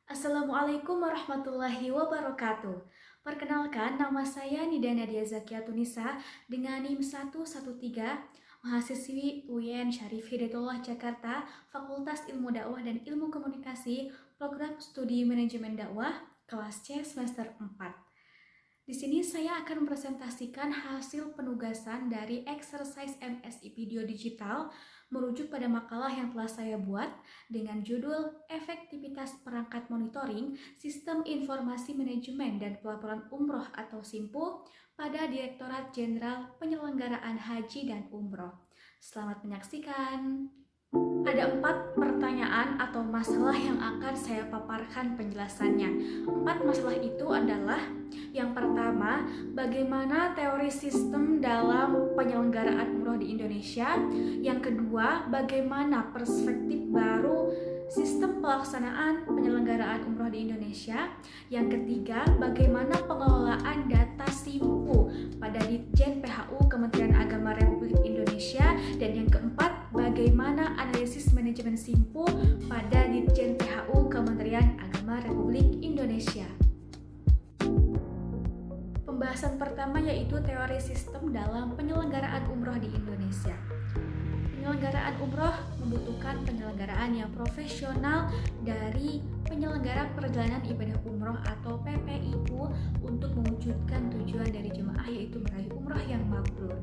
Assalamualaikum warahmatullahi wabarakatuh. Perkenalkan, nama saya Nida Nadia Zakia Tunisa dengan NIM 113, mahasiswi UIN Syarif Hidayatullah Jakarta, Fakultas Ilmu Dakwah dan Ilmu Komunikasi, Program Studi Manajemen Dakwah, kelas C semester 4. Di sini saya akan mempresentasikan hasil penugasan dari exercise MSI Video Digital merujuk pada makalah yang telah saya buat dengan judul Efektivitas Perangkat Monitoring Sistem Informasi Manajemen dan Pelaporan Umroh atau SIMPU pada Direktorat Jenderal Penyelenggaraan Haji dan Umroh. Selamat menyaksikan. Ada 4 pertanyaan atau masalah yang akan saya paparkan penjelasannya. 4 masalah itu adalah: yang pertama, bagaimana teori sistem dalam penyelenggaraan umroh di Indonesia. Yang kedua, bagaimana perspektif baru sistem pelaksanaan penyelenggaraan umroh di Indonesia. Yang ketiga, bagaimana pengelolaan data SIMPU pada Ditjen PHU Kementerian Agama Republik Indonesia. Dan yang keempat, bagaimana analisis manajemen SIMPU pada Ditjen PHU Kementerian Agama Republik Indonesia. Pembahasan pertama yaitu teori sistem dalam penyelenggaraan umroh di Indonesia. Penyelenggaraan umroh membutuhkan penyelenggaraan yang profesional dari penyelenggara perjalanan ibadah umroh atau PPIU untuk mewujudkan tujuan dari jemaah, yaitu meraih umroh yang mabrur.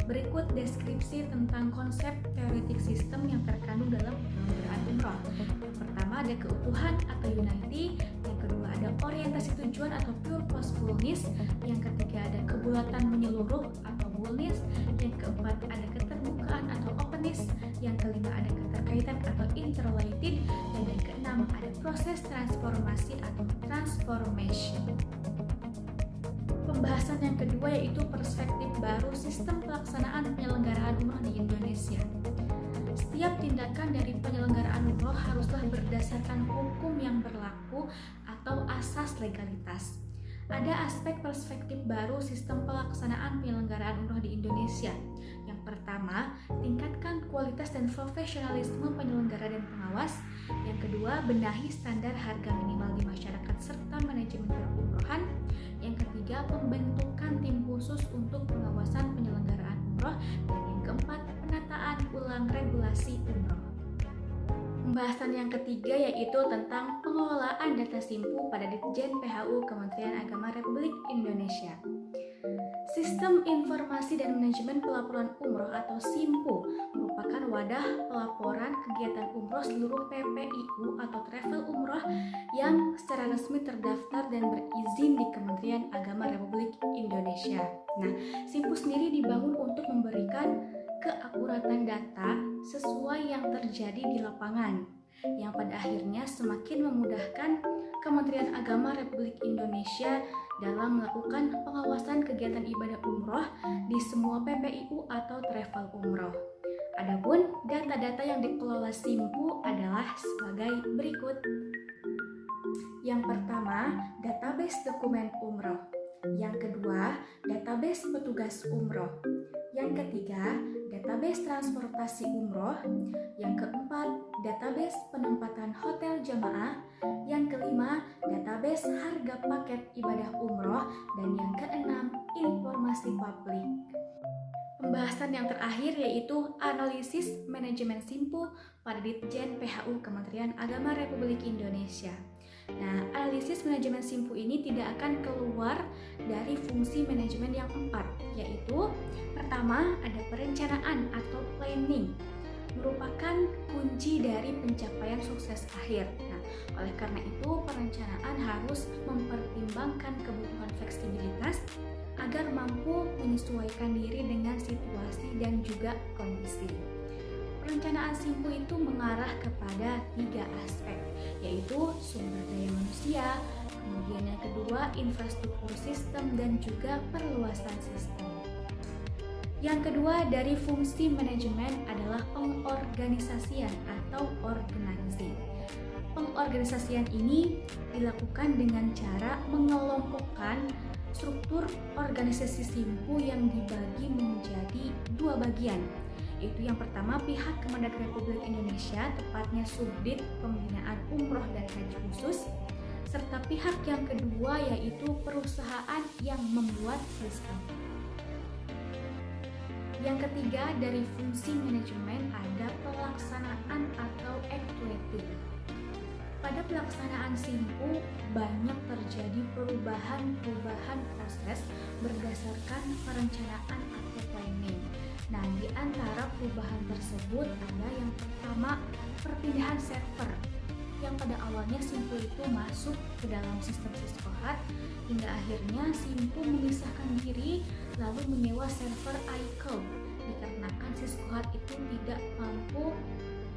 Berikut deskripsi tentang konsep teoretik sistem yang terkandung dalam penyelenggaraan umroh. Yang pertama ada keutuhan atau unity, yang kedua ada orientasi tujuan atau purposefulness, yang ketiga ada kebulatan menyeluruh atau wholeness, yang keempat ada keterbukaan atau openness, yang kelima ada keterkaitan atau interrelated, dan yang keenam ada proses transformasi atau transformation. Pembahasan yang kedua yaitu perspektif baru sistem pelaksanaan penyelenggaraan umroh di Indonesia. Setiap tindakan dari penyelenggaraan umroh haruslah berdasarkan hukum yang berlaku atau asas legalitas. Ada aspek perspektif baru sistem pelaksanaan penyelenggaraan umroh di Indonesia. Yang pertama, tingkatkan kualitas dan profesionalisme penyelenggara dan pengawas. Yang kedua, benahi standar harga minimal di masyarakat serta manajemen perumrohan. Yang ketiga, pembentukan tim khusus untuk pengawasan penyelenggaraan umroh. Dan yang keempat, penataan ulang regulasi umroh. Pembahasan yang ketiga yaitu tentang pengelolaan data SIMPU pada Ditjen PHU Kementerian Agama Republik Indonesia. Sistem Informasi dan Manajemen Pelaporan Umroh atau SIMPU merupakan wadah pelaporan kegiatan umroh seluruh PPIU atau travel umroh yang secara resmi terdaftar dan berizin di Kementerian Agama Republik Indonesia. Nah, SIMPU sendiri dibangun untuk memberikan keakuratan data sesuai yang terjadi di lapangan, yang pada akhirnya semakin memudahkan Kementerian Agama Republik Indonesia dalam melakukan pengawasan kegiatan ibadah umroh di semua PPIU atau travel umroh. Adapun data-data yang dikelola SIMPU adalah sebagai berikut. Yang pertama, database dokumen umroh. Yang kedua, database petugas umroh. Yang ketiga, database transportasi umroh. Yang keempat, database penempatan hotel jamaah. Yang kelima, database harga paket ibadah umroh. Dan yang keenam, informasi publik. Pembahasan yang terakhir yaitu analisis manajemen SIMPU pada Ditjen PHU Kementerian Agama Republik Indonesia. Nah, analisis manajemen SIMPU ini tidak akan keluar dari fungsi manajemen yang 4, yaitu pertama ada perencanaan atau planning, merupakan kunci dari pencapaian sukses akhir. Nah, oleh karena itu perencanaan harus mempertimbangkan kebutuhan fleksibilitas agar mampu menyesuaikan diri dengan situasi dan juga kondisi. Perencanaan SIMPU itu mengarah kepada 3 aspek, yaitu sumber daya manusia, kemudian yang kedua infrastruktur sistem, dan juga perluasan sistem. Yang kedua dari fungsi manajemen adalah pengorganisasian atau organizing. Pengorganisasian ini dilakukan dengan cara mengelompokkan struktur organisasi SIMPU yang dibagi menjadi dua bagian, yaitu yang pertama pihak Kemendag Republik Indonesia, tepatnya Subdit Pembinaan Umroh dan Haji Khusus, serta pihak yang kedua yaitu perusahaan yang membuat sistem. Yang ketiga, dari fungsi manajemen ada pelaksanaan atau actuating. Pada pelaksanaan SIMPU banyak terjadi perubahan proses berdasarkan perencanaan atau planning. Nah, di antara perubahan tersebut ada yang pertama perpindahan server, yang pada awalnya SIMPU itu masuk ke dalam sistem Siskohat hingga akhirnya SIMPU memisahkan diri lalu menyewa server iCloud dikarenakan Siskohat itu tidak mampu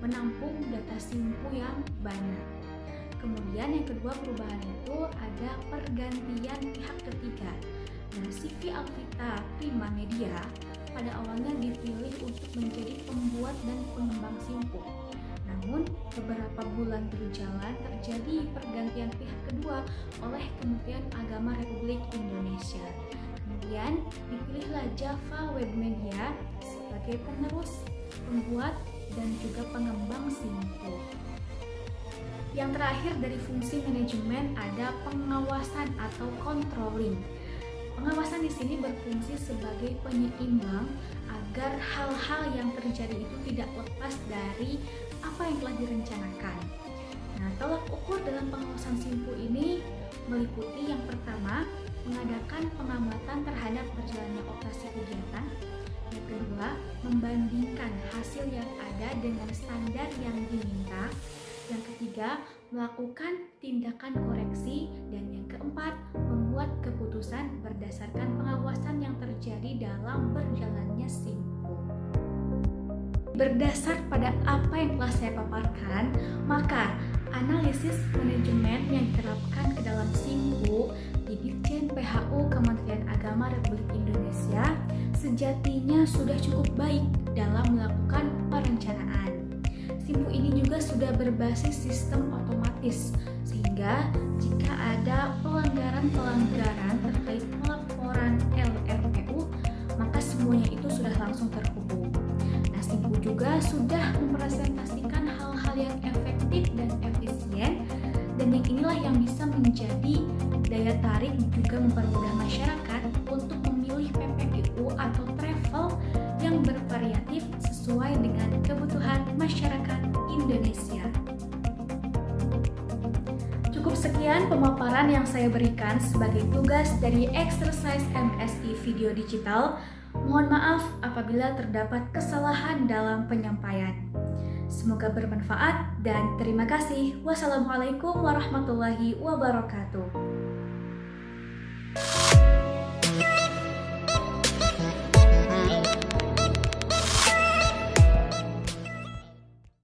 menampung data SIMPU yang banyak. Kemudian yang kedua perubahan itu ada pergantian pihak ketiga. Nah, CV Alvita Prima Media pada awalnya dipilih untuk menjadi pembuat dan pengembang SIMPU. Namun, beberapa bulan berjalan terjadi pergantian pihak kedua oleh Kementerian Agama Republik Indonesia. Kemudian dipilihlah Java Web Media sebagai penerus, pembuat, dan juga pengembang SIMPU. Yang terakhir dari fungsi manajemen ada pengawasan atau controlling. Pengawasan di sini berfungsi sebagai penyeimbang agar hal-hal yang terjadi itu tidak lepas dari apa yang telah direncanakan. Nah, tolak ukur dalam pengawasan SIMPU ini meliputi yang pertama, mengadakan pengamatan terhadap berjalannya operasi kegiatan. Yang kedua, membandingkan hasil yang ada dengan standar yang diminta. Yang ketiga, melakukan tindakan koreksi. Dan yang keempat, membuat keputusan berdasarkan pengawasan yang terjadi dalam berjalannya SIMPU. Berdasar pada apa yang telah saya paparkan, maka analisis manajemen yang diterapkan ke dalam SIMPU di Ditjen PHU Kementerian Agama Republik Indonesia sejatinya sudah cukup baik dalam melakukan perencanaan. SIMPU ini juga sudah berbasis sistem otomatis, sehingga jika ada pelanggaran terkait pelaporan LRPU, maka semuanya itu sudah langsung terhubung. Nah, SIMPU juga sudah mempresentasikan hal-hal yang efektif dan efisien, dan yang inilah yang bisa menjadi daya tarik juga mempermudah masyarakat untuk memilih PPIU atau travel yang bervariatif sesuai dengan kebutuhan masyarakat Indonesia. Cukup sekian pemaparan yang saya berikan sebagai tugas dari exercise MSI Video Digital. Mohon maaf apabila terdapat kesalahan dalam penyampaian. Semoga bermanfaat dan terima kasih. Wassalamualaikum warahmatullahi wabarakatuh.